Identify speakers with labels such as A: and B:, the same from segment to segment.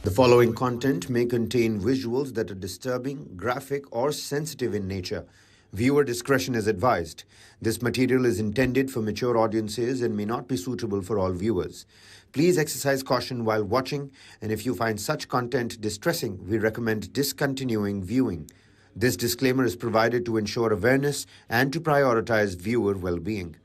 A: The following content may contain visuals that are disturbing, graphic, or sensitive in nature. Viewer discretion is advised. This material is intended for mature audiences and may not be suitable for all viewers. Please exercise caution while watching, and if you find such content distressing, we recommend discontinuing viewing. This disclaimer is provided to ensure awareness and to prioritize viewer well-being.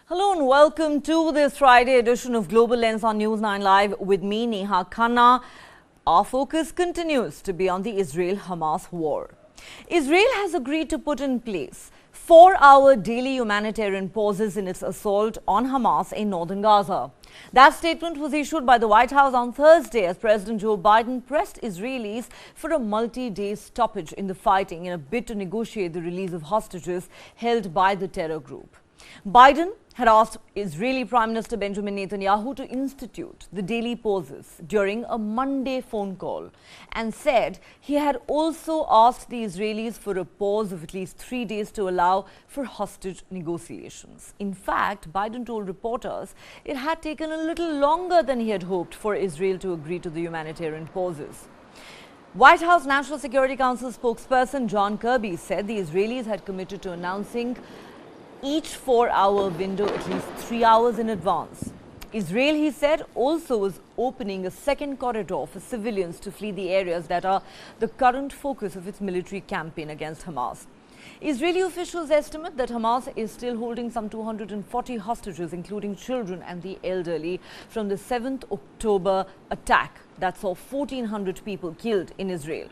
B: Hello and welcome to this Friday edition of Global Lens on News9 Live with me, Neha Khanna. Our focus continues to be on the Israel-Hamas war. Israel has agreed to put in place 4-hour daily humanitarian pauses in its assault on Hamas in northern Gaza. That statement was issued by the White House on Thursday as President Joe Biden pressed Israelis for a multi-day stoppage in the fighting in a bid to negotiate the release of hostages held by the terror group. Biden had asked Israeli Prime Minister Benjamin Netanyahu to institute the daily pauses during a Monday phone call and said he had also asked the Israelis for a pause of at least 3 days to allow for hostage negotiations. In fact, Biden told reporters it had taken a little longer than he had hoped for Israel to agree to the humanitarian pauses. White House National Security Council spokesperson John Kirby said the Israelis had committed to announcing each 4-hour window at least 3 hours in advance. Israel, he said, also was opening a second corridor for civilians to flee the areas that are the current focus of its military campaign against Hamas. Israeli officials estimate that Hamas is still holding some 240 hostages, including children and the elderly, from the 7th October attack that saw 1,400 people killed in Israel.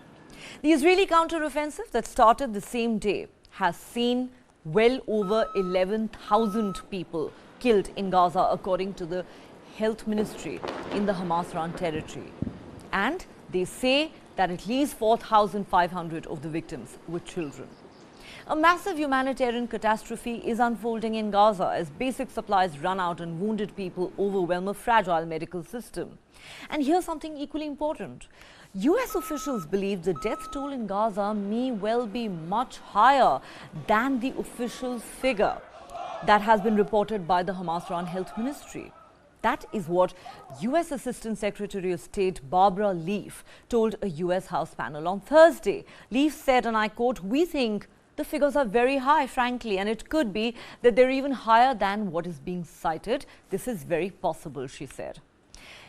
B: The Israeli counteroffensive that started the same day has seen well over 11,000 people killed in Gaza, according to the health ministry in the Hamas-run territory. And they say that at least 4,500 of the victims were children. A massive humanitarian catastrophe is unfolding in Gaza as basic supplies run out and wounded people overwhelm a fragile medical system. And here's something equally important. US officials believe the death toll in Gaza may well be much higher than the official figure that has been reported by the Hamas-run health ministry. That is what US Assistant Secretary of State Barbara Leaf told a US House panel on Thursday. Leaf said, and I quote, "We think the figures are very high, frankly, and it could be that they're even higher than what is being cited. This is very possible," she said.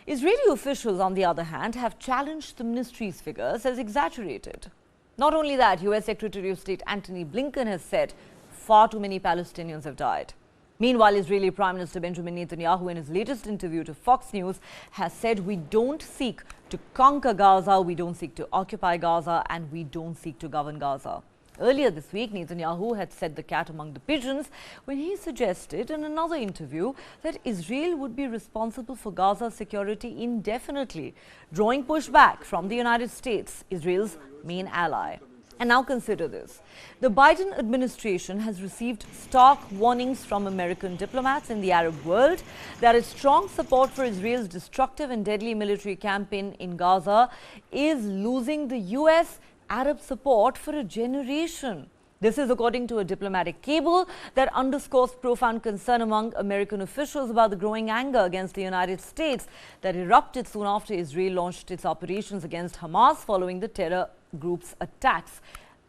B: Israeli officials, on the other hand, have challenged the ministry's figures as exaggerated. Not only that, US Secretary of State Antony Blinken has said far too many Palestinians have died. Meanwhile, Israeli Prime Minister Benjamin Netanyahu, in his latest interview to Fox News, has said we don't seek to conquer Gaza, we don't seek to occupy Gaza, and we don't seek to govern Gaza. Earlier this week, Netanyahu had set the cat among the pigeons when he suggested in another interview that Israel would be responsible for Gaza's security indefinitely, drawing pushback from the United States, Israel's main ally. And now consider this. The Biden administration has received stark warnings from American diplomats in the Arab world that its strong support for Israel's destructive and deadly military campaign in Gaza is losing the US Arab support for a generation. This is according to a diplomatic cable that underscores profound concern among American officials about the growing anger against the United States that erupted soon after Israel launched its operations against Hamas following the terror group's attacks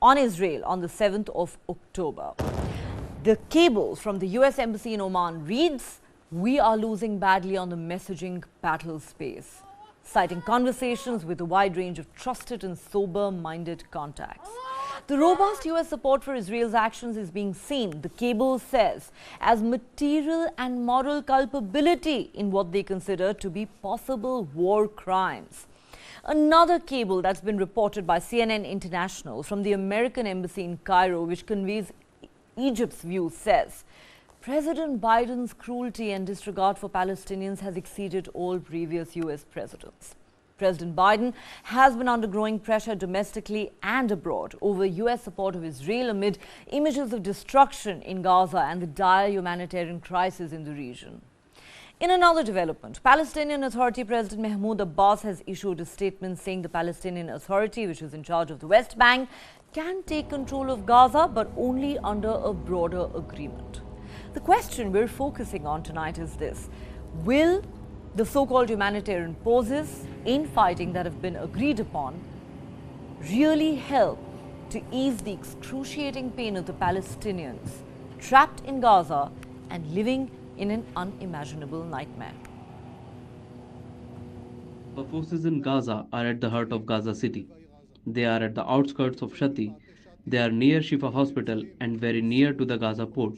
B: on Israel on the 7th of October. The cable from the US Embassy in Oman reads, "We are losing badly on the messaging battle space," citing conversations with a wide range of trusted and sober-minded contacts. The robust US support for Israel's actions is being seen, the cable says, as material and moral culpability in what they consider to be possible war crimes. Another cable that's been reported by CNN International from the American Embassy in Cairo, which conveys Egypt's view, says, President Biden's cruelty and disregard for Palestinians has exceeded all previous US presidents. President Biden has been under growing pressure domestically and abroad over US support of Israel amid images of destruction in Gaza and the dire humanitarian crisis in the region. In another development, Palestinian Authority President Mahmoud Abbas has issued a statement saying the Palestinian Authority, which is in charge of the West Bank, can take control of Gaza, but only under a broader agreement. The question we're focusing on tonight is this: will the so-called humanitarian pauses in fighting that have been agreed upon really help to ease the excruciating pain of the Palestinians trapped in Gaza and living in an unimaginable nightmare.
C: The forces in Gaza are at the heart of Gaza City. They are at the outskirts of Shati. They are near Shifa Hospital and very near to the Gaza port.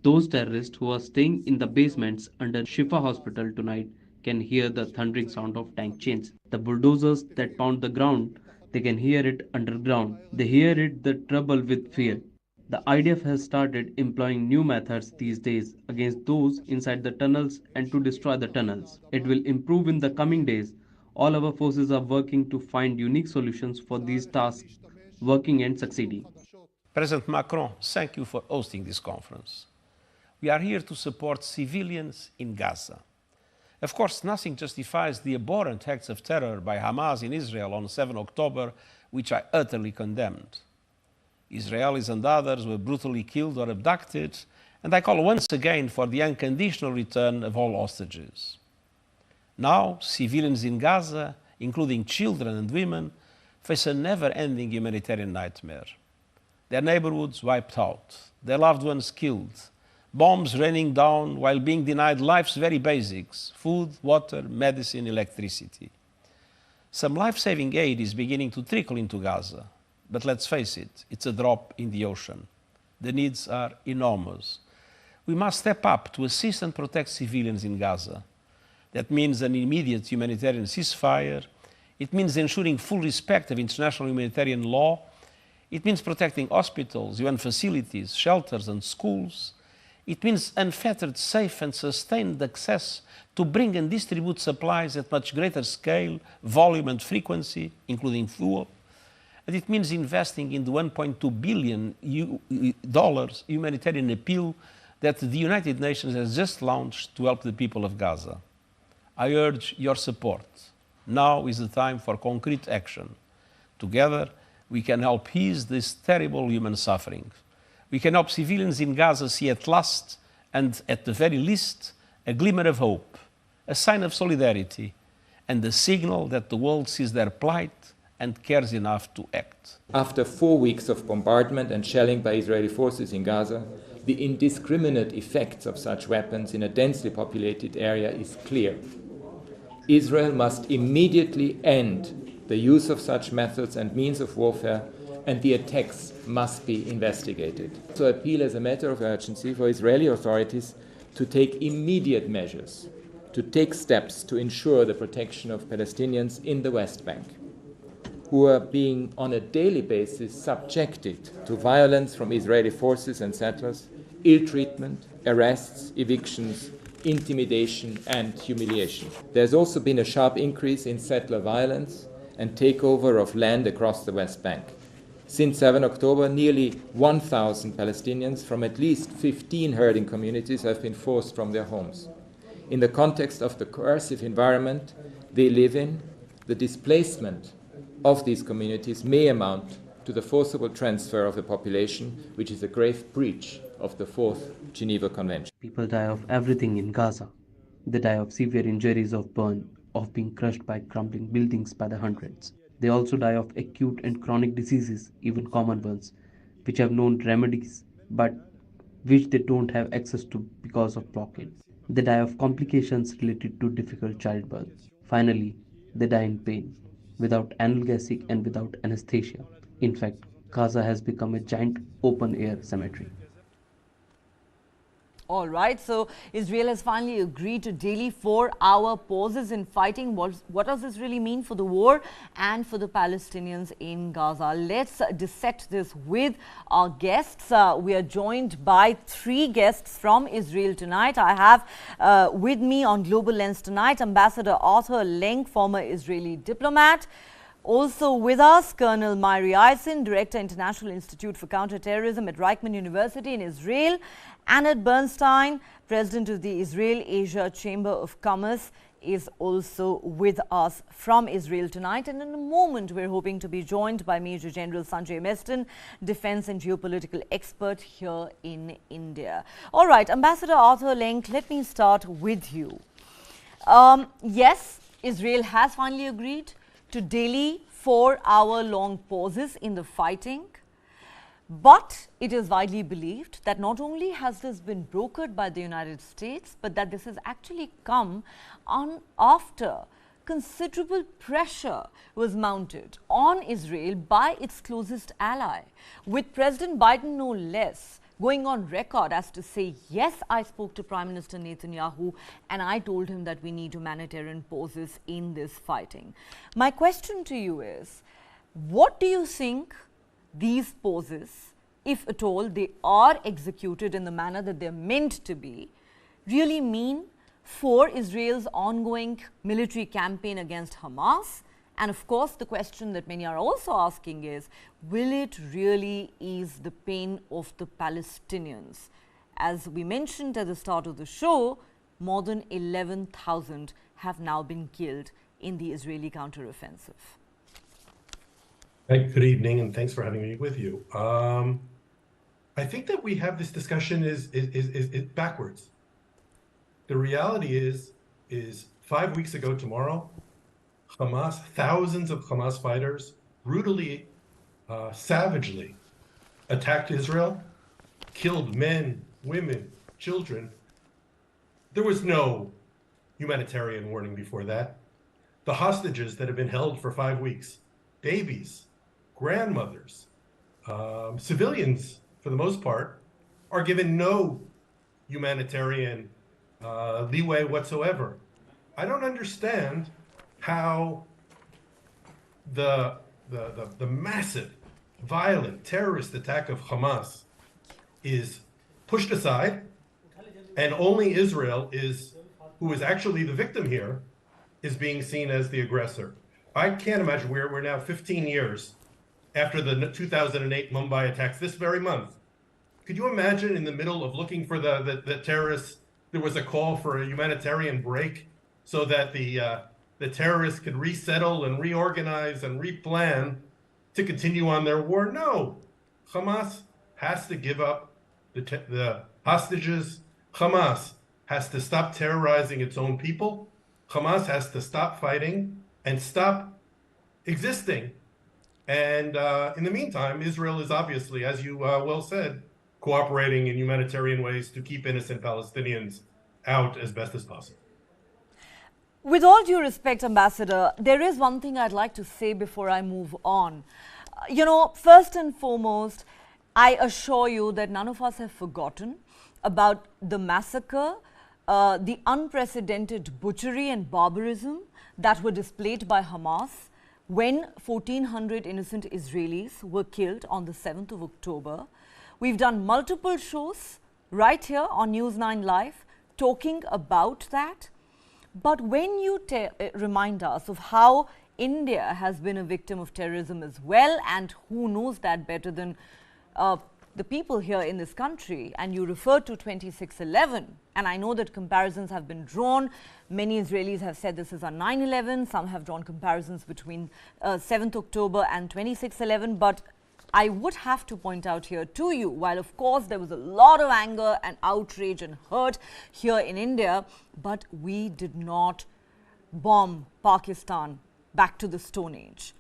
C: Those terrorists who are staying in the basements under Shifa Hospital tonight can hear the thundering sound of tank chains. The bulldozers that pound the ground, they can hear it underground. They hear it the trouble with fear. The IDF has started employing new methods these days against those inside the tunnels and to destroy the tunnels. It will improve in the coming days. All our forces are working to find unique solutions for these tasks, working and succeeding.
D: President Macron, thank you for hosting this conference. We are here to support civilians in Gaza. Of course, nothing justifies the abhorrent acts of terror by Hamas in Israel on 7 October, which I utterly condemned. Israelis and others were brutally killed or abducted, and I call once again for the unconditional return of all hostages. Now, civilians in Gaza, including children and women, face a never-ending humanitarian nightmare. Their neighborhoods wiped out, their loved ones killed, bombs raining down while being denied life's very basics: food, water, medicine, electricity. Some life-saving aid is beginning to trickle into Gaza, but let's face it, it's a drop in the ocean. The needs are enormous. We must step up to assist and protect civilians in Gaza. That means an immediate humanitarian ceasefire. It means ensuring full respect of international humanitarian law. It means protecting hospitals, UN facilities, shelters and schools. It means unfettered, safe and sustained access to bring and distribute supplies at much greater scale, volume and frequency, including fuel. And it means investing in the $1.2 billion humanitarian appeal that the United Nations has just launched to help the people of Gaza. I urge your support. Now is the time for concrete action. Together, we can help ease this terrible human suffering. We can help civilians in Gaza see at last, and at the very least, a glimmer of hope, a sign of solidarity, and a signal that the world sees their plight and cares enough to act.
E: After 4 weeks of bombardment and shelling by Israeli forces in Gaza, the indiscriminate effects of such weapons in a densely populated area is clear. Israel must immediately end the use of such methods and means of warfare, and the attacks must be investigated. So I appeal as a matter of urgency for Israeli authorities to take immediate measures, to take steps to ensure the protection of Palestinians in the West Bank, who are being on a daily basis subjected to violence from Israeli forces and settlers, ill treatment, arrests, evictions, intimidation and humiliation. There's also been a sharp increase in settler violence and takeover of land across the West Bank. Since 7 October, nearly 1,000 Palestinians from at least 15 herding communities have been forced from their homes. In the context of the coercive environment they live in, the displacement of these communities may amount to the forcible transfer of the population, which is a grave breach of the Fourth Geneva Convention.
C: People die of everything in Gaza. They die of severe injuries, of burn, of being crushed by crumbling buildings by the hundreds. They also die of acute and chronic diseases, even common ones, which have known remedies, but which they don't have access to because of blockade. They die of complications related to difficult childbirth. Finally, they die in pain, without analgesic and without anesthesia. In fact, Gaza has become a giant open-air cemetery.
B: All right, so Israel has finally agreed to daily 4-hour pauses in fighting. What does this really mean for the war and for the Palestinians in Gaza? Let's dissect this with our guests. We are joined by 3 guests from Israel tonight. I have with me on Global Lens tonight Ambassador Arthur Lenk, former Israeli diplomat. Also with us, Colonel Myri Eisen, Director, International Institute for Counterterrorism at Reichman University in Israel. Annette Bernstein, President of the Israel-Asia Chamber of Commerce, is also with us from Israel tonight. And in a moment, we're hoping to be joined by Major General Sanjay Meston, defense and geopolitical expert here in India. All right, Ambassador Arthur Lenk, let me start with you. Yes, Israel has finally agreed to daily 4-hour-long pauses in the fighting. But it is widely believed that not only has this been brokered by the United States, but that this has actually come on after considerable pressure was mounted on Israel by its closest ally, with President Biden no less going on record as to say, yes, I spoke to Prime Minister Netanyahu and I told him that we need humanitarian pauses in this fighting. My question to you is, what do you think these pauses, if at all they are executed in the manner that they're meant to be, really mean for Israel's ongoing military campaign against Hamas? And of course, the question that many are also asking is, will it really ease the pain of the Palestinians? As we mentioned at the start of the show, more than 11,000 have now been killed in the Israeli counteroffensive.
F: Good evening, and thanks for having me with you. I think that we have this discussion is backwards. The reality is 5 weeks ago tomorrow, Hamas, thousands of Hamas fighters brutally, savagely attacked Israel, killed men, women, children. There was no humanitarian warning before that. The hostages that have been held for 5 weeks, babies, grandmothers, civilians, for the most part, are given no humanitarian leeway whatsoever. I don't understand how the massive, violent, terrorist attack of Hamas is pushed aside, and only Israel who is actually the victim here, is being seen as the aggressor. I can't imagine we're now 15 years after the 2008 Mumbai attacks this very month. Could you imagine in the middle of looking for the terrorists, there was a call for a humanitarian break so that the terrorists could resettle and reorganize and replan to continue on their war? No. Hamas has to give up the hostages. Hamas has to stop terrorizing its own people. Hamas has to stop fighting and stop existing. And in the meantime, Israel is obviously, as you well said, cooperating in humanitarian ways to keep innocent Palestinians out as best as possible.
B: With all due respect, Ambassador, there is one thing I'd like to say before I move on. First and foremost, I assure you that none of us have forgotten about the massacre, the unprecedented butchery and barbarism that were displayed by Hamas when 1,400 innocent Israelis were killed on the 7th of October. We've done multiple shows right here on News9 Live talking about that. But when you remind us of how India has been a victim of terrorism as well, and who knows that better than the people here in this country, and you refer to 26/11, and I know that comparisons have been drawn. Many Israelis have said this is a 9/11. Some have drawn comparisons between 7th October and 26/11. But I would have to point out here to you, while of course there was a lot of anger and outrage and hurt here in India, but we did not bomb Pakistan back to the Stone Age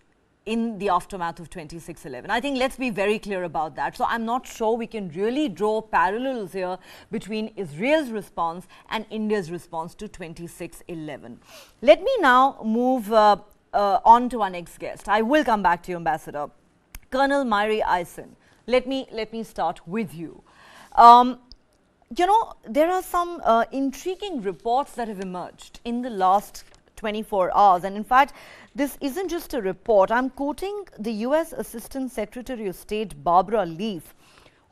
B: in the aftermath of 26/11. I think let's be very clear about that. So I'm not sure we can really draw parallels here between Israel's response and India's response to 26/11. Let me now move on to our next guest. I will come back to you, Ambassador. Colonel Myri Eisen, let me start with you. There are some intriguing reports that have emerged in the last 24 hours. And in fact, this isn't just a report. I'm quoting the US Assistant Secretary of State, Barbara Leaf,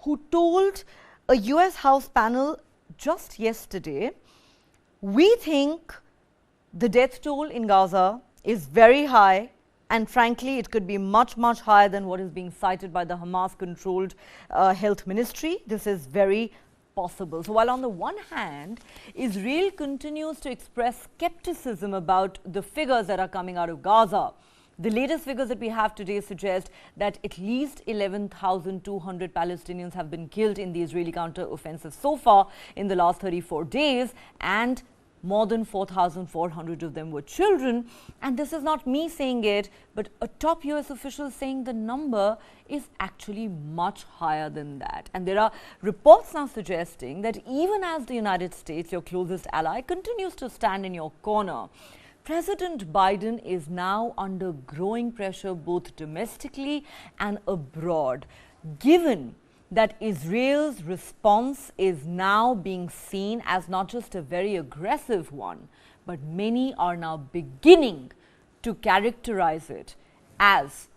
B: who told a US House panel just yesterday, we think the death toll in Gaza is very high. And frankly, it could be much, much higher than what is being cited by the Hamas-controlled health ministry. This is very possible. So while on the one hand, Israel continues to express skepticism about the figures that are coming out of Gaza, the latest figures that we have today suggest that at least 11,200 Palestinians have been killed in the Israeli counter-offensive so far in the last 34 days, and More than 4,400 of them were children. And this is not me saying it, but a top US official saying the number is actually much higher than that. And there are reports now suggesting that even as the United States, your closest ally, continues to stand in your corner, President Biden is now under growing pressure both domestically and abroad, given that Israel's response is now being seen as not just a very aggressive one, but many are now beginning to characterize it as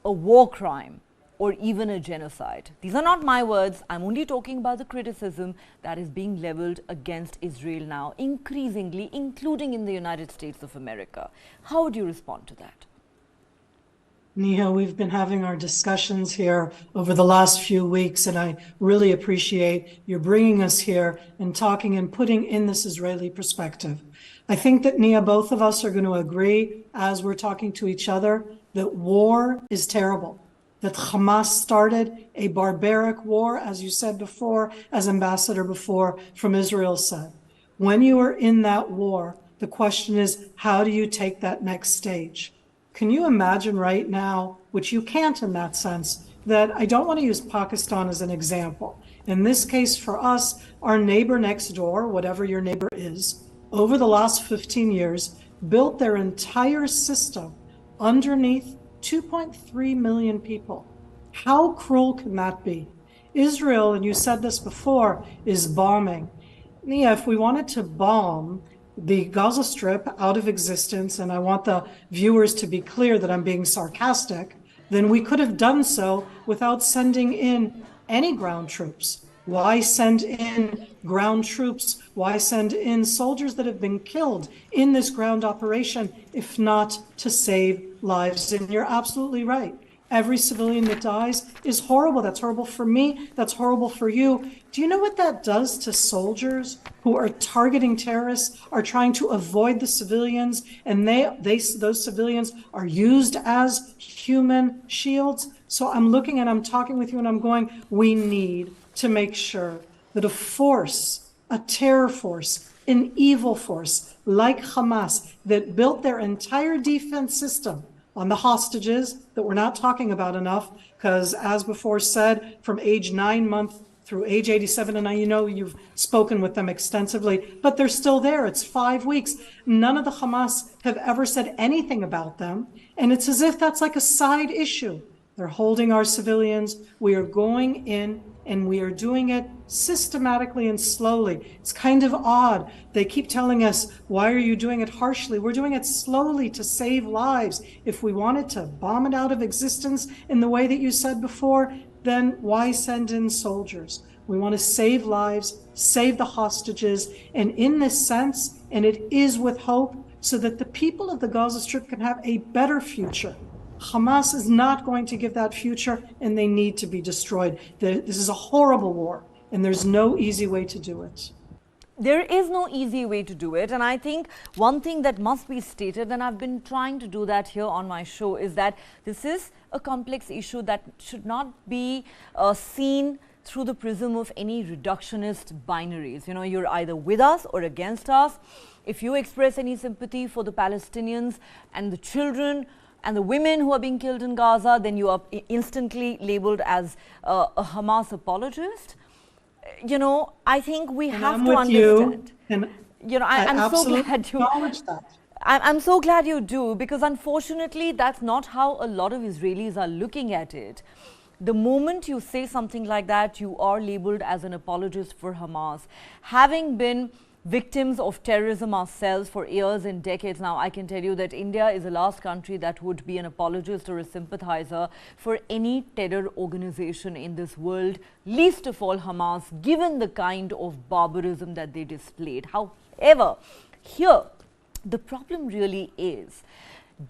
B: a war crime or even a genocide. These are not my words. I'm only talking about the criticism that is being leveled against Israel now, increasingly, including in the United States of America. How would you respond to that?
G: Neha, we've been having our discussions here over the last few weeks, and I really appreciate you bringing us here and talking and putting in this Israeli perspective. I think that, Neha, both of us are going to agree, as we're talking to each other, that war is terrible, that Hamas started a barbaric war, as you said before, as Ambassador before from Israel said. When you are in that war, the question is, how do you take that next stage? Can you imagine right now, which you can't in that sense, that I don't want to use Pakistan as an example. In this case, for us, our neighbor next door, whatever your neighbor is, over the last 15 years, built their entire system underneath 2.3 million people. How cruel can that be? Israel, and you said this before, is bombing. Neha, if we wanted to bomb the Gaza Strip out of existence, and I want the viewers to be clear that I'm being sarcastic, then we could have done so without sending in any ground troops. Why send in ground troops? Why send in soldiers that have been killed in this ground operation, if not to save lives? And you're absolutely right. Every civilian that dies is horrible. That's horrible for me. That's horrible for you. Do you know what that does to soldiers who are targeting terrorists, are trying to avoid the civilians, and those civilians are used as human shields? So I'm looking and I'm talking with you and I'm going, we need to make sure that a force, a terror force, an evil force like Hamas that built their entire defense system on the hostages that we're not talking about enough, because as before said, from age 9 months through age 87, and I know you've spoken with them extensively, but they're still there. It's 5 weeks. None of the Hamas have ever said anything about them. And it's as if that's like a side issue. They're holding our civilians. We are going in and we are doing it systematically and slowly. It's kind of odd. They keep telling us, why are you doing it harshly? We're doing it slowly to save lives. If we wanted to bomb it out of existence in the way that you said before, then why send in soldiers? We want to save lives, save the hostages, and in this sense, and it is with hope, so that the people of the Gaza Strip can have a better future. Hamas is not going to give that future, and they need to be destroyed. This is a horrible war, and there's no easy way to do it.
B: There is no easy way to do it, and I think one thing that must be stated, and I've been trying to do that here on my show, is that this is a complex issue that should not be seen through the prism of any reductionist binaries. You know, you're either with us or against us. If you express any sympathy for the Palestinians and the children and the women who are being killed in Gaza, then you are instantly labeled as a Hamas apologist. You know, I think we have to understand. You know, I'm so glad you
G: acknowledge that.
B: I'm so glad you do, because unfortunately, that's not how a lot of Israelis are looking at it. The moment you say something like that, you are labeled as an apologist for Hamas. Having been victims of terrorism ourselves for years and decades now, I can tell you that India is the last country that would be an apologist or a sympathizer for any terror organization in this world, least of all Hamas, given the kind of barbarism that they displayed. However, here, the problem really is,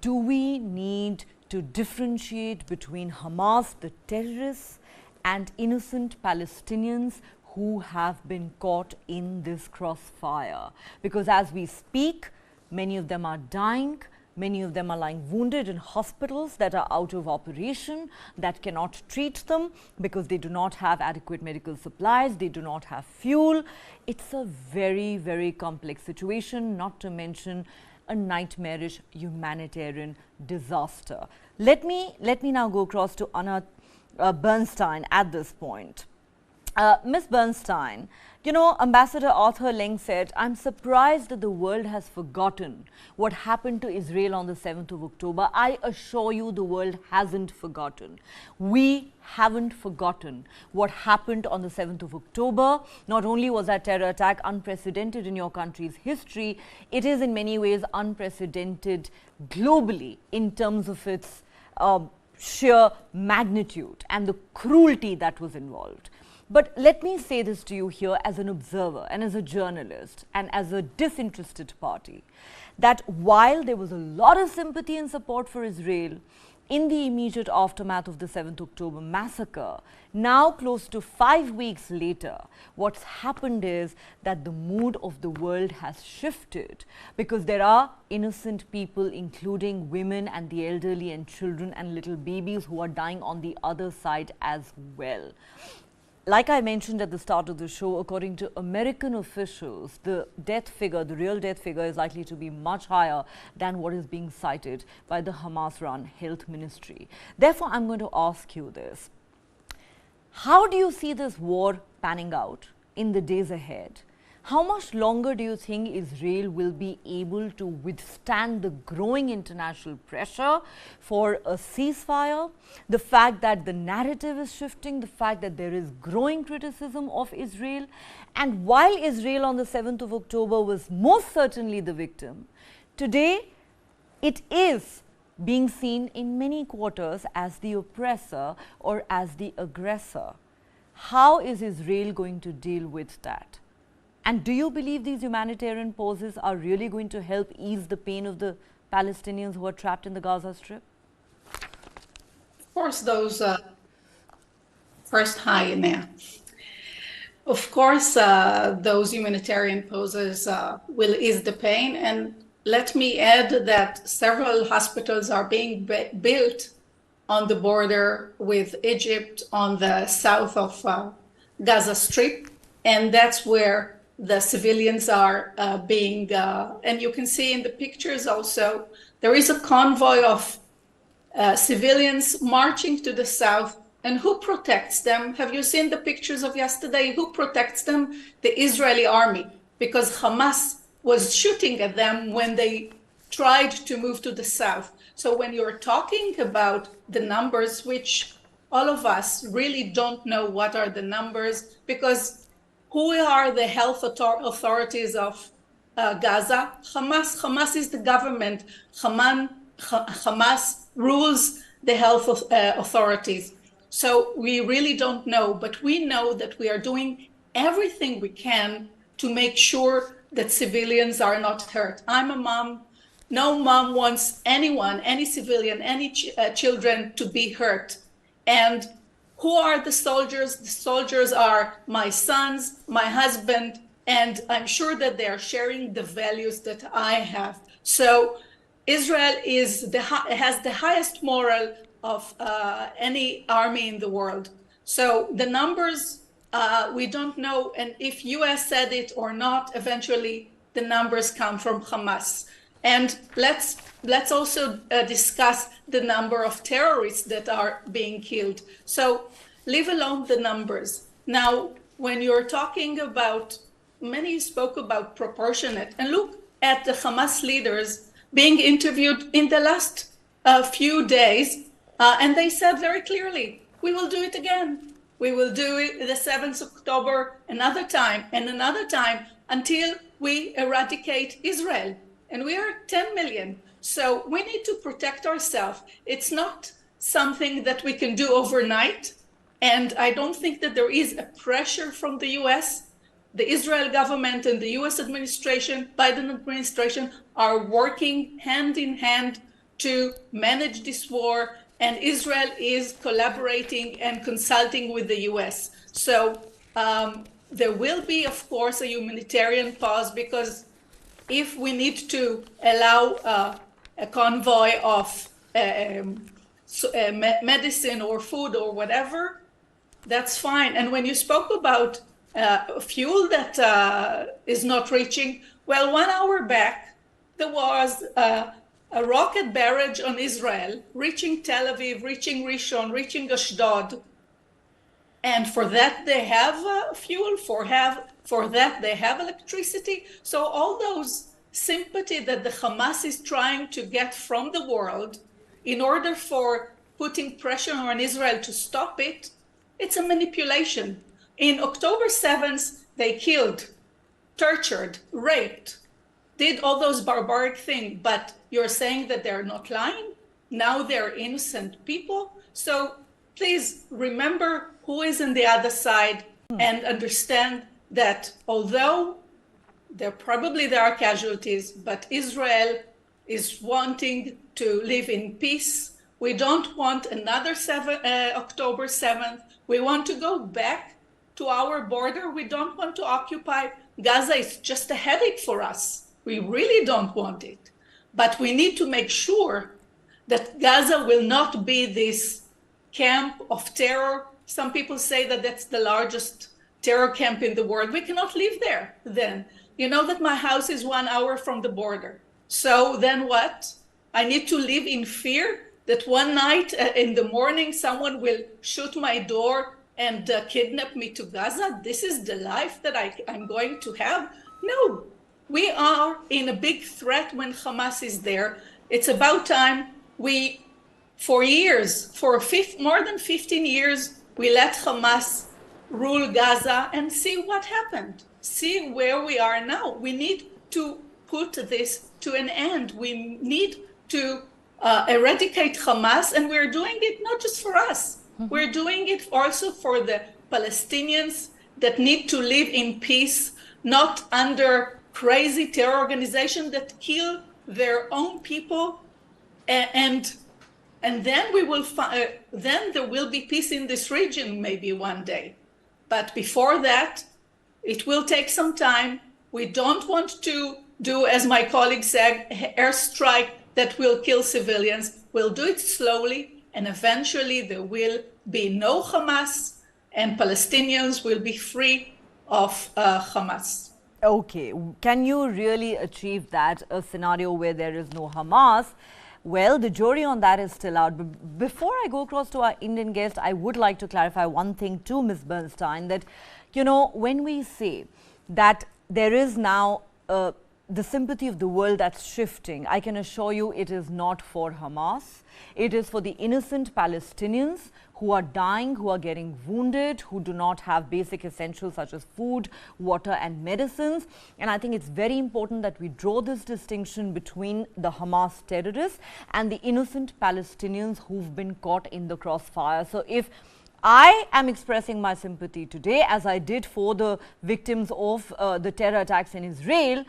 B: do we need to differentiate between Hamas, the terrorists, and innocent Palestinians who have been caught in this crossfire? Because as we speak, many of them are dying, Many of them are lying wounded in hospitals that are out of operation, that cannot treat them because they do not have adequate medical supplies, they do not have fuel. It's a very, very complex situation, not to mention a nightmarish humanitarian disaster. Let me now go across to Anna Bernstein at this point. Ms. Bernstein, you know, Ambassador Arthur Leng said, I'm surprised that the world has forgotten what happened to Israel on the 7th of October. I assure you the world hasn't forgotten. We haven't forgotten what happened on the 7th of October. Not only was that terror attack unprecedented in your country's history, it is in many ways unprecedented globally in terms of its sheer magnitude and the cruelty that was involved. But let me say this to you here as an observer and as a journalist and as a disinterested party, that while there was a lot of sympathy and support for Israel in the immediate aftermath of the 7th October massacre, now close to 5 weeks later, what's happened is that the mood of the world has shifted because there are innocent people, including women and the elderly and children and little babies who are dying on the other side as well. Like I mentioned at the start of the show, according to American officials, the death figure, the real death figure is likely to be much higher than what is being cited by the Hamas-run health ministry. Therefore, I'm going to ask you this. How do you see this war panning out in the days ahead? How much longer do you think Israel will be able to withstand the growing international pressure for a ceasefire? The fact that the narrative is shifting, the fact that there is growing criticism of Israel. And while Israel on the 7th of October was most certainly the victim, today it is being seen in many quarters as the oppressor or as the aggressor. How is Israel going to deal with that? And do you believe these humanitarian pauses are really going to help ease the pain of the Palestinians who are trapped in the Gaza Strip?
H: Of course, those first, hi, Neha. Of course, those humanitarian pauses will ease the pain. And let me add that several hospitals are being built on the border with Egypt on the south of Gaza Strip. And that's where the civilians are being, and you can see in the pictures also, there is a convoy of civilians marching to the south. And who protects them? Have you seen the pictures of yesterday? Who protects them? The Israeli army, because Hamas was shooting at them when they tried to move to the south. So when you're talking about the numbers, which all of us really don't know what are the numbers, because who are the health authorities of Gaza? Hamas is the government. Hamas rules the health authorities. So we really don't know, but we know that we are doing everything we can to make sure that civilians are not hurt. I'm a mom. No mom wants anyone, any civilian, any children to be hurt. And who are the soldiers? The soldiers are my sons, my husband, and I'm sure that they are sharing the values that I have. So Israel has the highest moral of any army in the world. So the numbers, we don't know, and if US said it or not, eventually the numbers come from Hamas. And let's also discuss the number of terrorists that are being killed. So leave alone the numbers. Now, when you're talking about, many spoke about proportionate, and look at the Hamas leaders being interviewed in the last few days, and they said very clearly, we will do it again. We will do it the 7th of October, another time, and another time, until we eradicate Israel. And we are 10 million. So we need to protect ourselves. It's not something that we can do overnight. And I don't think that there is a pressure from the US. The Israel government and the US administration, Biden administration, are working hand in hand to manage this war. And Israel is collaborating and consulting with the US. So there will be, of course, a humanitarian pause, because if we need to allow a convoy of medicine or food or whatever, that's fine. And when you spoke about fuel that is not reaching, well, 1 hour back, there was a rocket barrage on Israel, reaching Tel Aviv, reaching Rishon, reaching Ashdod. And for that, they have fuel, for that, they have electricity. So all those sympathy that the Hamas is trying to get from the world in order for putting pressure on Israel to stop it, it's a manipulation. In October 7th, they killed, tortured, raped, did all those barbaric things, but you're saying that they're not lying? Now they're innocent people? So please remember who is on the other side and understand that although there are casualties, but Israel is wanting to live in peace. We don't want another October 7th. We want to go back to our border. We don't want to occupy Gaza. It's just a headache for us. We really don't want it. But we need to make sure that Gaza will not be this camp of terror. Some people say that that's the largest terror camp in the world. We cannot live there then. You know that my house is 1 hour from the border. So then what? I need to live in fear that one night in the morning someone will shoot my door and kidnap me to Gaza? This is the life that I'm going to have? No, we are in a big threat when Hamas is there. It's about time for more than 15 years, we let Hamas rule Gaza and see what happened. See where we are now. We need to put this to an end. We need to eradicate Hamas, and we're doing it not just for us. We're doing it also for the Palestinians that need to live in peace, not under crazy terror organizations that kill their own people. And then then there will be peace in this region maybe one day. But before that, it will take some time. We don't want to do, as my colleague said, airstrike that will kill civilians. We'll do it slowly, and eventually there will be no Hamas, and Palestinians will be free of Hamas.
B: Okay, can you really achieve that, a scenario where there is no Hamas? Well, the jury on that is still out. But before I go across to our Indian guest, I would like to clarify one thing too, Ms. Bernstein, that, you know, when we say that there is now the sympathy of the world that's shifting, I can assure you it is not for Hamas. It is for the innocent Palestinians who are dying, who are getting wounded, who do not have basic essentials such as food, water and medicines. And I think it's very important that we draw this distinction between the Hamas terrorists and the innocent Palestinians who've been caught in the crossfire. So if I am expressing my sympathy today, as I did for the victims of the terror attacks in Israel,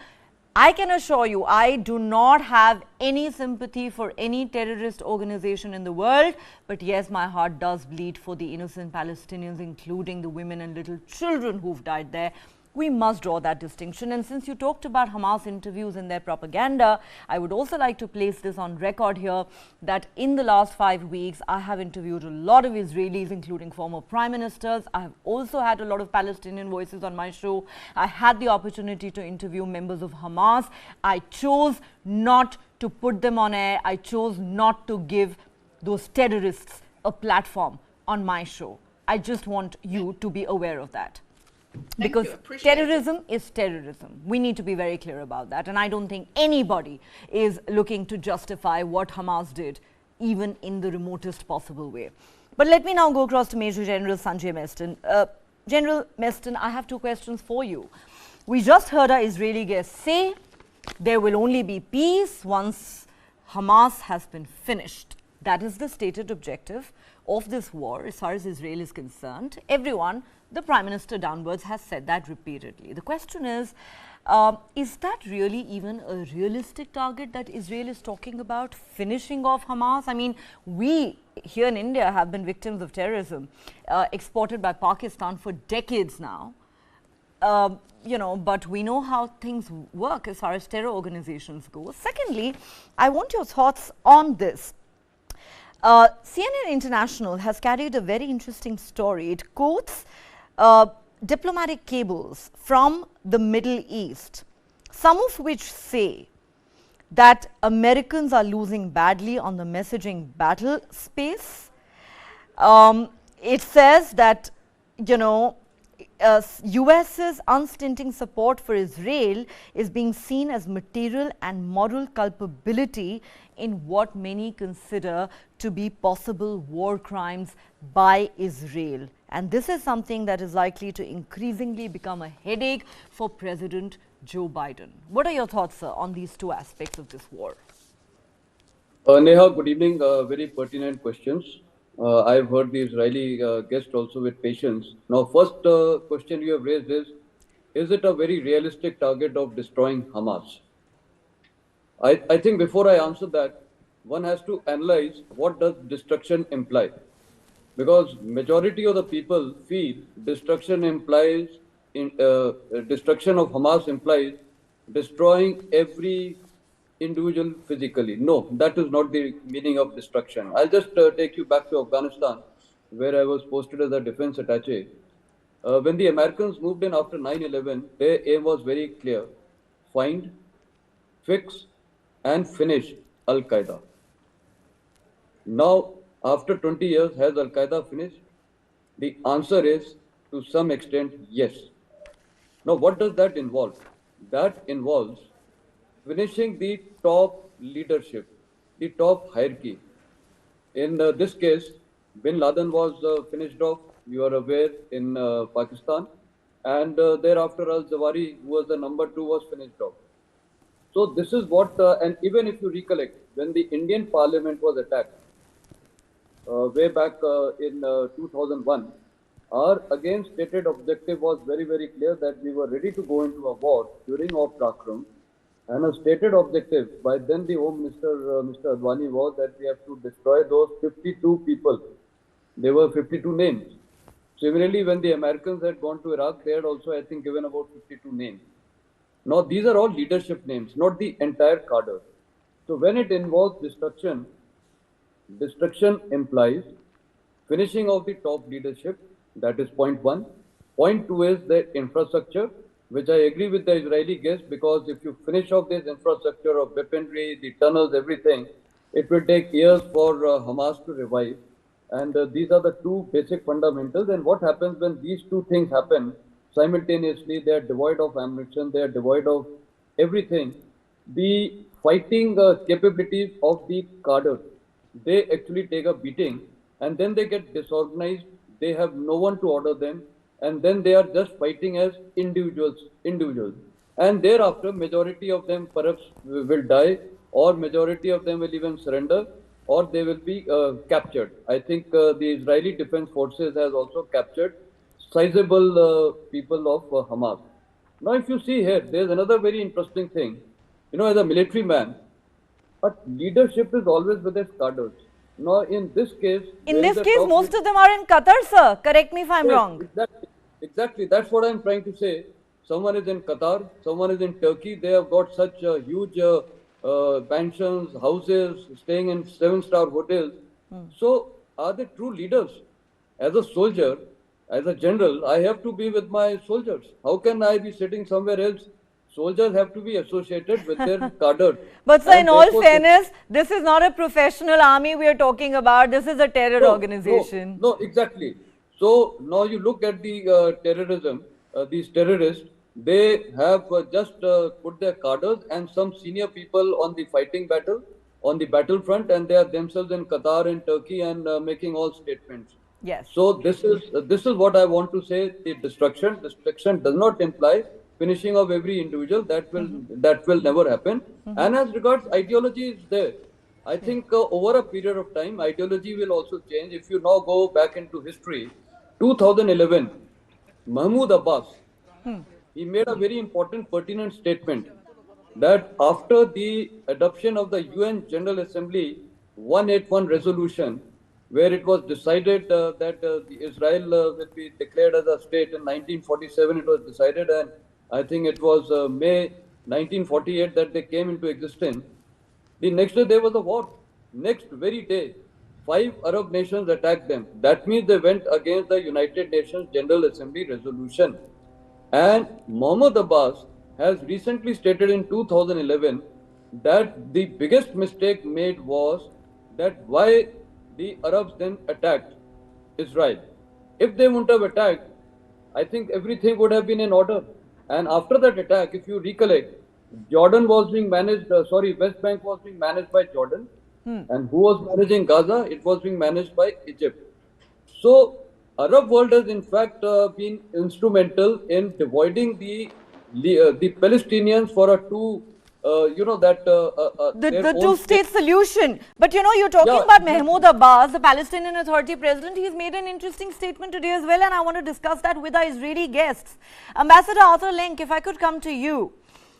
B: I can assure you, I do not have any sympathy for any terrorist organization in the world. But yes, my heart does bleed for the innocent Palestinians, including the women and little children who've died there. We must draw that distinction. And since you talked about Hamas interviews and their propaganda, I would also like to place this on record here that in the last 5 weeks, I have interviewed a lot of Israelis, including former prime ministers. I have also had a lot of Palestinian voices on my show. I had the opportunity to interview members of Hamas. I chose not to put them on air. I chose not to give those terrorists a platform on my show. I just want you to be aware of that. Because terrorism is terrorism. We need to be very clear about that. And I don't think anybody is looking to justify what Hamas did, even in the remotest possible way. But let me now go across to Major General Sanjay Meston. General Meston, I have two questions for you. We just heard our Israeli guest say there will only be peace once Hamas has been finished. That is the stated objective of this war as far as Israel is concerned. Everyone, the Prime Minister downwards, has said that repeatedly. The question is that really even a realistic target that Israel is talking about, finishing off Hamas? I mean, we here in India have been victims of terrorism exported by Pakistan for decades now. but we know how things work as far as terror organizations go. Secondly, I want your thoughts on this. CNN International has carried a very interesting story. It quotes diplomatic cables from the Middle East, some of which say that Americans are losing badly on the messaging battle space. It says that, US's unstinting support for Israel is being seen as material and moral culpability in what many consider to be possible war crimes by Israel. And this is something that is likely to increasingly become a headache for President Joe Biden. What are your thoughts, sir, on these two aspects of this war?
I: Neha, good evening. Very pertinent questions. I've heard the Israeli guest also with patience. Now, first question you have raised is it a very realistic target of destroying Hamas? I think before I answer that, one has to analyze what does destruction imply. Because majority of the people feel destruction implies, destruction of Hamas implies destroying every individual physically. No, that is not the meaning of destruction. I'll just take you back to Afghanistan, where I was posted as a defense attaché. When the Americans moved in after 9/11, their aim was very clear: find, fix, and finish Al-Qaeda. Now, after 20 years, has Al-Qaeda finished? The answer is, to some extent, yes. Now, what does that involve? That involves finishing the top leadership, the top hierarchy. In this case, Bin Laden was finished off, you are aware, in Pakistan. And thereafter, Al-Zawahiri, who was the number 2, was finished off. So this is what, and even if you recollect, when the Indian Parliament was attacked, way back in 2001, our again stated objective was very, very clear that we were ready to go into a war during Op Prakram. And a stated objective by then the Home Minister, Mr. Advani, was that we have to destroy those 52 people. There were 52 names. Similarly, when the Americans had gone to Iraq, they had also, I think, given about 52 names. Now, these are all leadership names, not the entire cadre. So when it involves destruction, destruction implies finishing of the top leadership. That is point one. Point two is the infrastructure, which I agree with the Israeli guest, because if you finish off this infrastructure of weaponry, the tunnels, everything, it will take years for Hamas to revive. And these are the two basic fundamentals. And what happens when these two things happen simultaneously? They are devoid of ammunition, they are devoid of everything. The fighting capabilities of the cadre, they actually take a beating, and then they get disorganized. They have no one to order them, and then they are just fighting as individuals. And thereafter, majority of them perhaps will die, or majority of them will even surrender, or they will be captured. I think the Israeli Defense Forces has also captured sizable people of Hamas. Now, if you see here, there's another very interesting thing. As a military man, but leadership is always with its cadres. Now, in this case...
B: most of them are in Qatar, sir. Correct me if I'm wrong.
I: Exactly. That's what I'm trying to say. Someone is in Qatar, someone is in Turkey. They have got such huge pensions, houses, staying in 7-star hotels. So, are they true leaders? As a soldier, as a general, I have to be with my soldiers. How can I be sitting somewhere else? Soldiers have to be associated with their cadre.
B: But sir, in all fairness, this is not a professional army we are talking about. This is a terror organization.
I: No, exactly. So now you look at the terrorism, these terrorists, they have just put their cadres and some senior people on the fighting battle, on the battlefront, and they are themselves in Qatar and Turkey and making all statements.
B: Yes.
I: So this is what I want to say. The destruction does not imply finishing of every individual. That will never happen. And as regards ideology is there. I think over a period of time, ideology will also change. If you now go back into history, 2011, Mahmoud Abbas, he made a very important, pertinent statement that after the adoption of the UN General Assembly 181 resolution, where it was decided that Israel will be declared as a state in 1947. It was decided, and I think it was May 1948 that they came into existence. The next day there was a war. Next very day, 5 Arab nations attacked them. That means they went against the United Nations General Assembly resolution. And Mohammed Abbas has recently stated in 2011 that the biggest mistake made was that why the Arabs then attacked Israel. If they wouldn't have attacked, I think everything would have been in order. And after that attack, if you recollect, Jordan was being managed, West Bank was being managed by Jordan. And who was managing Gaza? It was being managed by Egypt. So, Arab world has in fact been instrumental in dividing the Palestinians for a
B: the two-state solution. But you're talking about Mahmoud Abbas, the Palestinian Authority president. He's made an interesting statement today as well, and I want to discuss that with our Israeli guests. Ambassador Arthur Lenk, if I could come to you.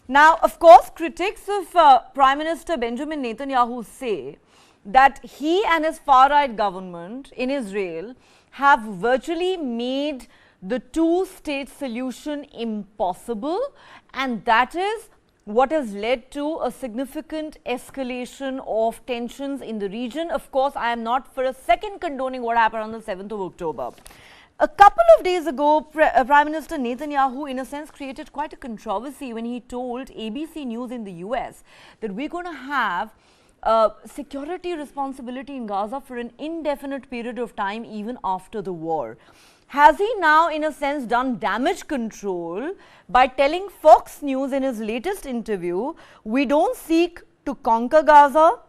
B: Now, of course, critics of Prime Minister Benjamin Netanyahu say that he and his far-right government in Israel have virtually made the two-state solution impossible, and that is what has led to a significant escalation of tensions in the region. Of course, I am not for a second condoning what happened on the 7th of October. A couple of days ago, Prime Minister Netanyahu, in a sense, created quite a controversy when he told ABC News in the US that we're going to have security responsibility in Gaza for an indefinite period of time, even after the war. Has he now, in a sense, done damage control by telling Fox News in his latest interview, we don't seek to conquer Gaza,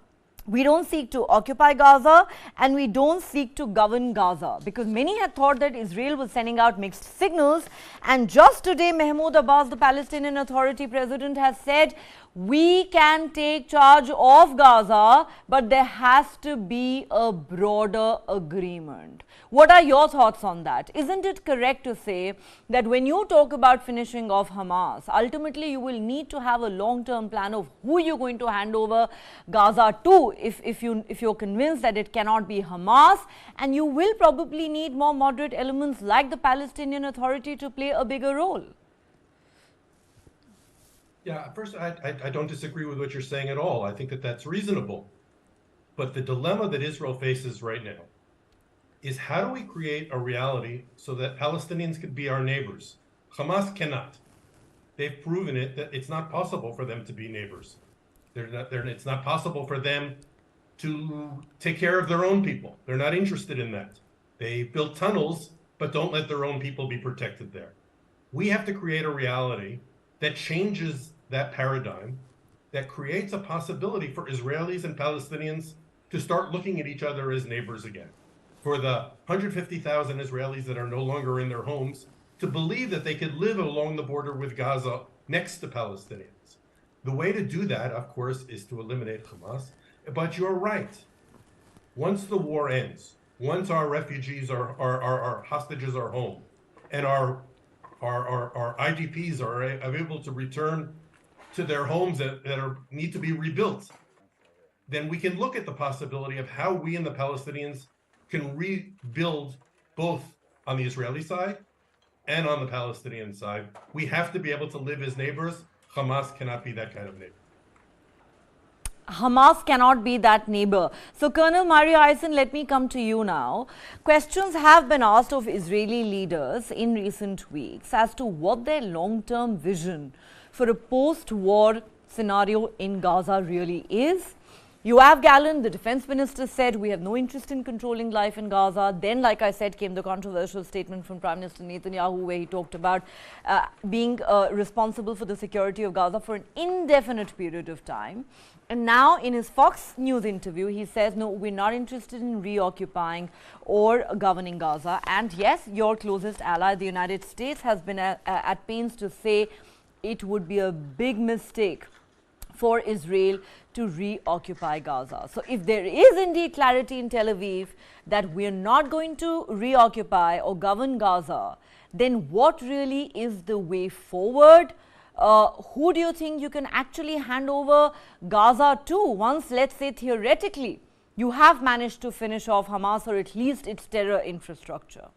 B: we don't seek to occupy Gaza, and we don't seek to govern Gaza? Because many had thought that Israel was sending out mixed signals. And just today, Mahmoud Abbas, the Palestinian Authority president, has said, we can take charge of Gaza, but there has to be a broader agreement. What are your thoughts on that? Isn't it correct to say that when you talk about finishing off Hamas, ultimately you will need to have a long-term plan of who you're going to hand over Gaza to if you're convinced that it cannot be Hamas, and you will probably need more moderate elements like the Palestinian Authority to play a bigger role?
F: Yeah, first, I don't disagree with what you're saying at all. I think that that's reasonable. But the dilemma that Israel faces right now is, how do we create a reality so that Palestinians can be our neighbors? Hamas cannot. They've proven it that it's not possible for them to be neighbors. It's not possible for them to take care of their own people. They're not interested in that. They build tunnels, but don't let their own people be protected there. We have to create a reality that changes that paradigm, that creates a possibility for Israelis and Palestinians to start looking at each other as neighbors again. For the 150,000 Israelis that are no longer in their homes to believe that they could live along the border with Gaza next to Palestinians. The way to do that, of course, is to eliminate Hamas. But you're right. Once the war ends, once our refugees, our hostages are home, and our IDPs are able to return to their homes that need to be rebuilt, then we can look at the possibility of how we and the Palestinians can rebuild both on the Israeli side and on the Palestinian side. We have to be able to live as neighbors. Hamas cannot be that kind of neighbor.
B: Hamas cannot be that neighbor. So, Colonel Mario Eisen, let me come to you now. Questions have been asked of Israeli leaders in recent weeks as to what their long-term vision for a post-war scenario in Gaza really is. Yoav Gallant, the defense minister, said we have no interest in controlling life in Gaza. Then, like I said, came the controversial statement from Prime Minister Netanyahu, where he talked about being responsible for the security of Gaza for an indefinite period of time. And now, in his Fox News interview, he says, no, we're not interested in reoccupying or governing Gaza. And yes, your closest ally, the United States, has been at pains to say it would be a big mistake for Israel to reoccupy Gaza. So if there is indeed clarity in Tel Aviv that we are not going to reoccupy or govern Gaza, then what really is the way forward? Who do you think you can actually hand over Gaza to once, let's say theoretically, you have managed to finish off Hamas or at least its terror infrastructure?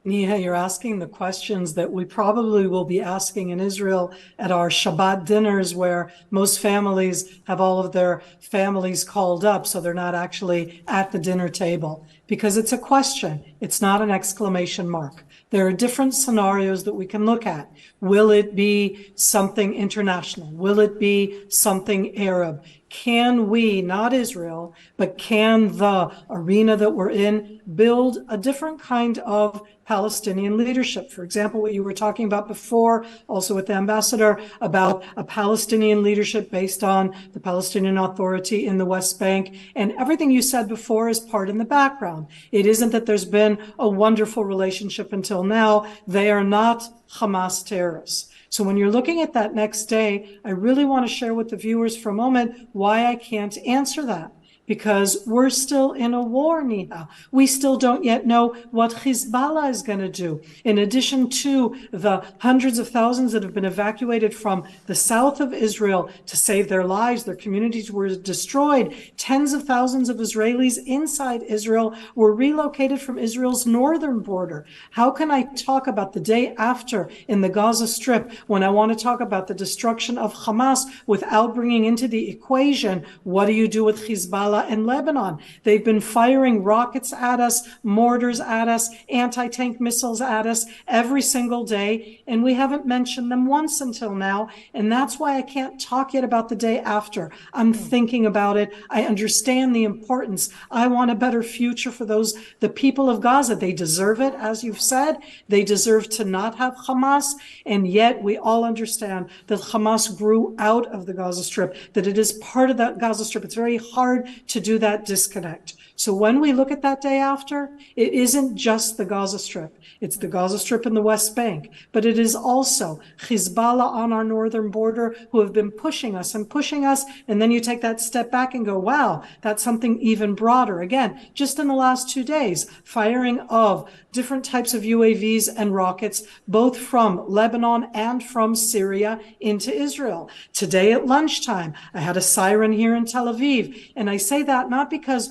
G: Neha, you're asking the questions that we probably will be asking in Israel at our Shabbat dinners, where most families have all of their families called up, so they're not actually at the dinner table. Because it's a question, it's not an exclamation mark. There are different scenarios that we can look at. Will it be something international? Will it be something Arab? Can we, not Israel, but can the arena that we're in build a different kind of Palestinian leadership? For example, what you were talking about before, also with the ambassador, about a Palestinian leadership based on the Palestinian Authority in the West Bank. And everything you said before is part in the background. It isn't that there's been a wonderful relationship until now. They are not Hamas terrorists. So when you're looking at that next day, I really want to share with the viewers for a moment why I can't answer that. Because we're still in a war, Neha. We still don't yet know what Hezbollah is going to do. In addition to the hundreds of thousands that have been evacuated from the south of Israel to save their lives, their communities were destroyed. Tens of thousands of Israelis inside Israel were relocated from Israel's northern border. How can I talk about the day after in the Gaza Strip when I want to talk about the destruction of Hamas without bringing into the equation, what do you do with Hezbollah and Lebanon? They've been firing rockets at us, mortars at us, anti-tank missiles at us every single day, and we haven't mentioned them once until now, and that's why I can't talk yet about the day after. I'm thinking about it. I understand the importance. I want a better future for the people of Gaza. They deserve it, as you've said. They deserve to not have Hamas, and yet we all understand that Hamas grew out of the Gaza Strip, that it is part of that Gaza Strip. It's very hard to do that disconnect. So when we look at that day after, it isn't just the Gaza Strip. It's the Gaza Strip and the West Bank, but it is also Hezbollah on our northern border who have been pushing us, and then you take that step back and go, wow, that's something even broader. Again, just in the last 2 days, firing of different types of UAVs and rockets, both from Lebanon and from Syria into Israel. Today at lunchtime, I had a siren here in Tel Aviv, and I say that not because,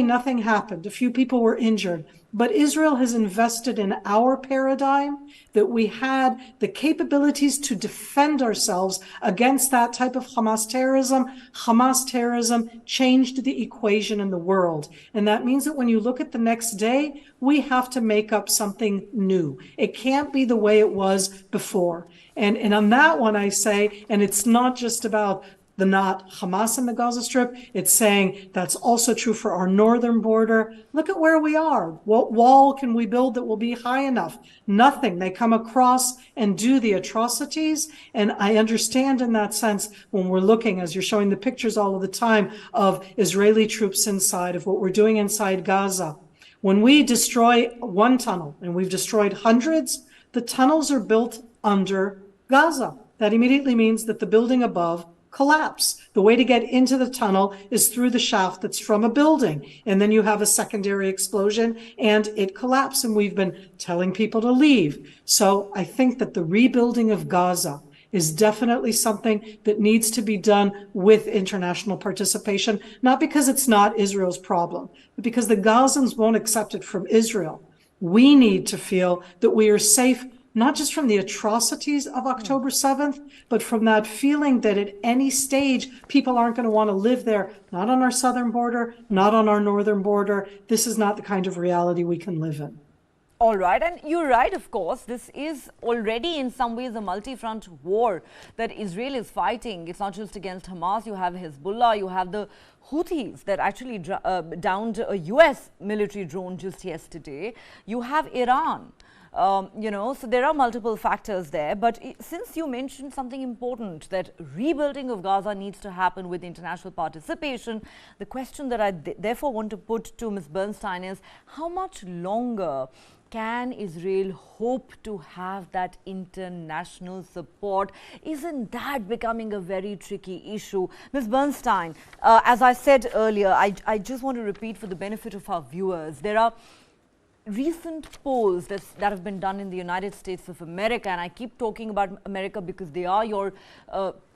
G: nothing happened, a few people were injured, but Israel has invested in our paradigm that we had the capabilities to defend ourselves against that type of Hamas terrorism. Hamas terrorism changed the equation in the world. And that means that when you look at the next day, we have to make up something new. It can't be the way it was before. And on that one, I say, and it's not just about the not Hamas in the Gaza Strip. It's saying that's also true for our northern border. Look at where we are. What wall can we build that will be high enough? Nothing. They come across and do the atrocities. And I understand in that sense when we're looking, as you're showing the pictures all of the time of Israeli troops inside, of what we're doing inside Gaza. When we destroy one tunnel, and we've destroyed hundreds, the tunnels are built under Gaza. That immediately means that the building above collapse. The way to get into the tunnel is through the shaft that's from a building. And then you have a secondary explosion and it collapses. And we've been telling people to leave. So I think that the rebuilding of Gaza is definitely something that needs to be done with international participation, not because it's not Israel's problem, but because the Gazans won't accept it from Israel. We need to feel that we are safe, not just from the atrocities of October 7th, but from that feeling that at any stage, people aren't going to want to live there, not on our southern border, not on our northern border. This is not the kind of reality we can live in.
B: All right, and you're right, of course, this is already in some ways a multi-front war that Israel is fighting. It's not just against Hamas, you have Hezbollah, you have the Houthis that actually downed a US military drone just yesterday. You have Iran. So there are multiple factors there. But since you mentioned something important, that rebuilding of Gaza needs to happen with international participation, the question that I therefore want to put to Ms. Bernstein is, how much longer can Israel hope to have that international support? Isn't that becoming a very tricky issue? Ms. Bernstein, as I said earlier, I just want to repeat for the benefit of our viewers, there are recent polls that have been done in the United States of America, and I keep talking about America because they are your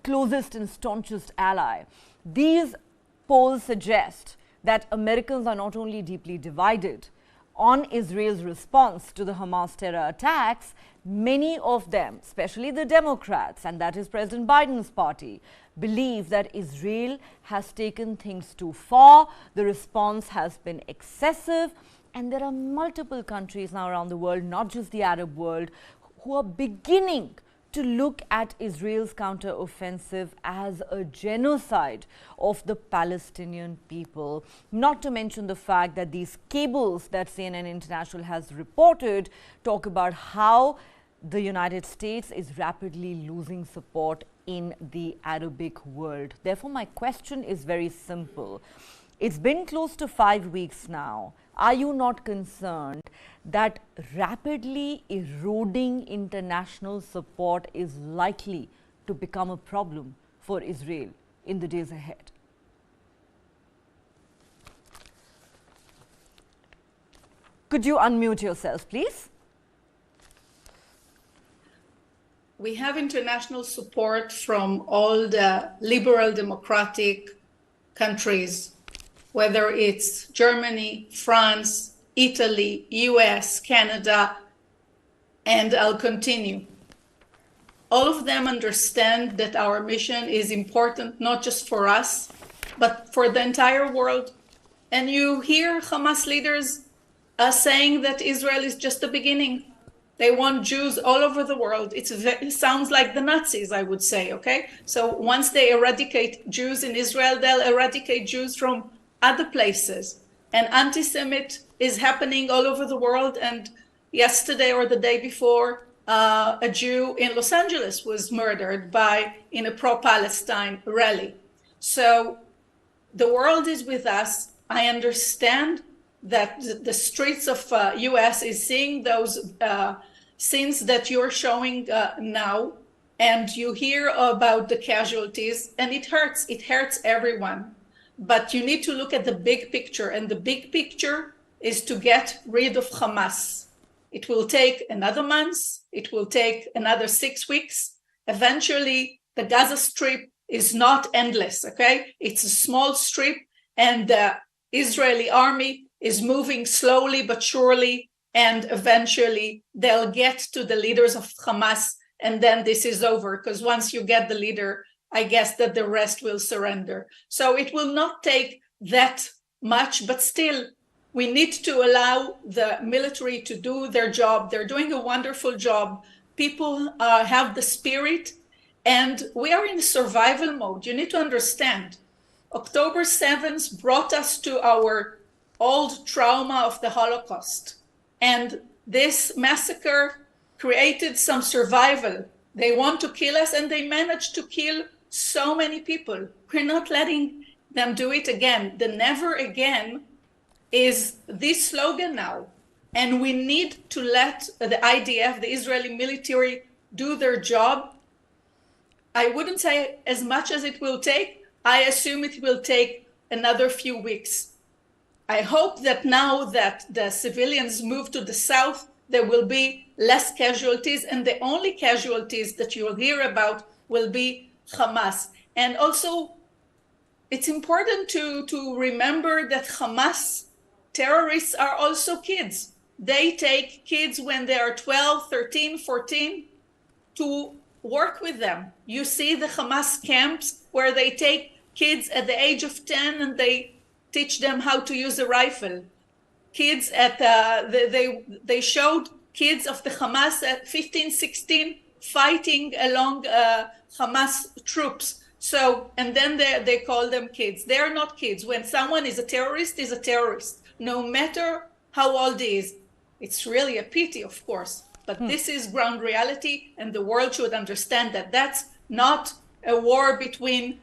B: closest and staunchest ally. These polls suggest that Americans are not only deeply divided on Israel's response to the Hamas terror attacks, many of them, especially the Democrats, and that is President Biden's party, believe that Israel has taken things too far, the response has been excessive, and there are multiple countries now around the world, not just the Arab world, who are beginning to look at Israel's counteroffensive as a genocide of the Palestinian people. Not to mention the fact that these cables that CNN International has reported talk about how the United States is rapidly losing support in the Arabic world. Therefore, my question is very simple. It's been close to 5 weeks now. Are you not concerned that rapidly eroding international support is likely to become a problem for Israel in the days ahead? Could you unmute yourself, please?
H: We have international support from all the liberal democratic countries, whether it's Germany, France, Italy, US, Canada, and I'll continue. All of them understand that our mission is important, not just for us, but for the entire world. And you hear Hamas leaders saying that Israel is just the beginning. They want Jews all over the world. It sounds like the Nazis, I would say, okay? So once they eradicate Jews in Israel, they'll eradicate Jews from other places. And anti-Semitic is happening all over the world. And yesterday or the day before, a Jew in Los Angeles was murdered in a pro-Palestine rally. So the world is with us. I understand that the streets of US is seeing those scenes that you're showing now, and you hear about the casualties, and it hurts everyone. But you need to look at the big picture, and the big picture is to get rid of Hamas. It will take another month, it will take another 6 weeks. Eventually, the Gaza Strip is not endless, okay? It's a small strip, and the Israeli army is moving slowly but surely, and eventually they'll get to the leaders of Hamas, and then this is over, because once you get the leader, I guess that the rest will surrender. So it will not take that much, but still, we need to allow the military to do their job. They're doing a wonderful job. People have the spirit, and we are in survival mode. You need to understand, October 7th brought us to our old trauma of the Holocaust. And this massacre created some survival. They want to kill us, and they managed to kill so many people. We're not letting them do it again. The never again is this slogan now. And we need to let the IDF, the Israeli military, do their job. I wouldn't say as much as it will take. I assume it will take another few weeks. I hope that now that the civilians move to the south, there will be less casualties, and the only casualties that you'll hear about will be Hamas. And also, it's important to remember that Hamas terrorists are also kids. They take kids when they are 12, 13, 14 to work with them. You see the Hamas camps where they take kids at the age of 10 and they teach them how to use a rifle. Kids they showed kids of the Hamas at 15, 16 fighting along Hamas troops. So, and then they call them kids. They are not kids. When someone is a terrorist, no matter how old he is. It's really a pity, of course, but this is ground reality, and the world should understand that that's not a war between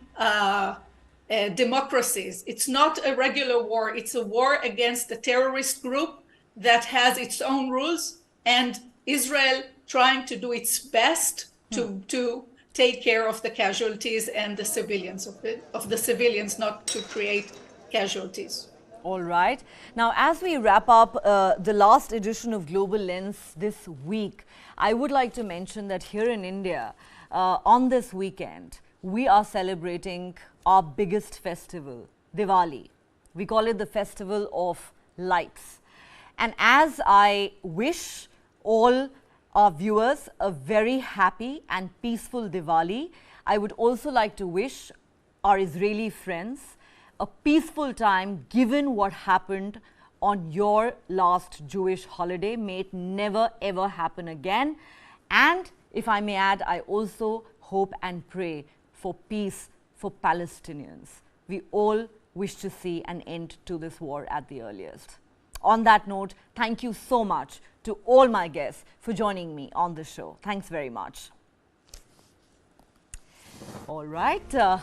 H: democracies. It's not a regular war. It's a war against a terrorist group that has its own rules, and Israel trying to do its best to take care of the casualties and the civilians of the civilians, not to create casualties.
B: All right. Now, as we wrap up the last edition of Global Lens this week, I would like to mention that here in India, on this weekend, we are celebrating our biggest festival, Diwali. We call it the festival of lights. And as I wish all our viewers a very happy and peaceful Diwali, I would also like to wish our Israeli friends a peaceful time given what happened on your last Jewish holiday. May it never ever happen again. And if I may add, I also hope and pray for peace for Palestinians. We all wish to see an end to this war at the earliest. On that note, thank you so much to all my guests for joining me on the show. Thanks very much. All right.